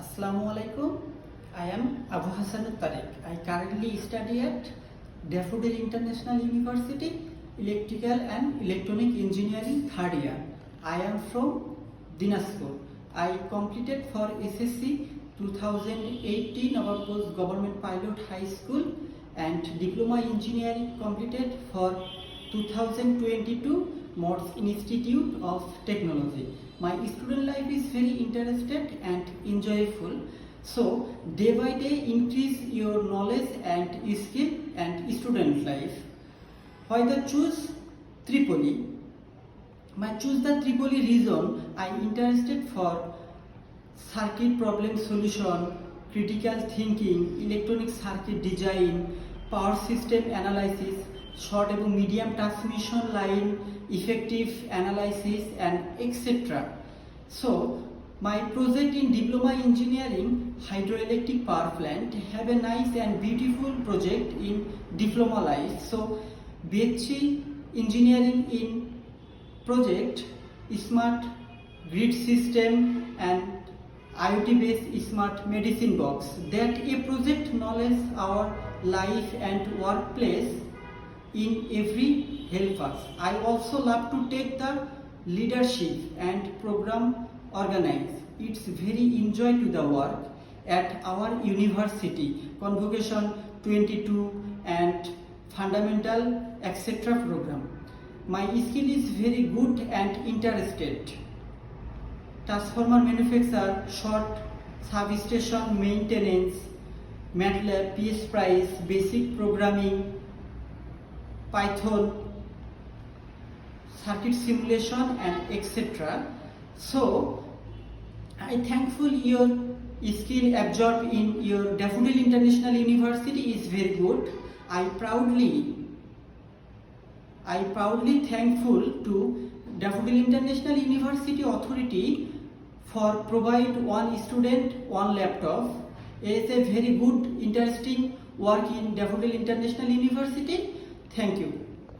Assalamu alaikum. I am Abu Hassan Tariq. I currently study at Daffodil International University, Electrical and Electronic Engineering third year. I am from Dinajpur. I completed for SSC 2018 our post Government Pilot High School and Diploma Engineering completed for 2022 Morse Institute of Technology. My student life is very interested and enjoyable. So day by day increase your knowledge and skill and student life. Why the choose Tripoli? My choose the Tripoli reason I interested for circuit problem solution, critical thinking, electronic circuit design, power system analysis, short and medium transmission line, effective analysis and etc. So my project in Diploma Engineering Hydroelectric Power Plant have a nice and beautiful project in Diploma life. So BHC Engineering in project Smart Grid System and IoT based Smart Medicine Box, that a project knowledge our life and workplace in every help us. I also love to take the leadership and program organize. It's very enjoy to the work at our university, Convocation 22 and Fundamental etc. program. My skill is very good and interested. Transformer manufacture, short substation maintenance, MATLAB, PSPRICE, basic programming, Python, circuit simulation and etc. So I thankful your skill absorbed in your Daffodil International University is very good. I proudly thankful to Daffodil International University authority for provide one student one laptop. It is a very good interesting work in Daffodil International University. Thank you.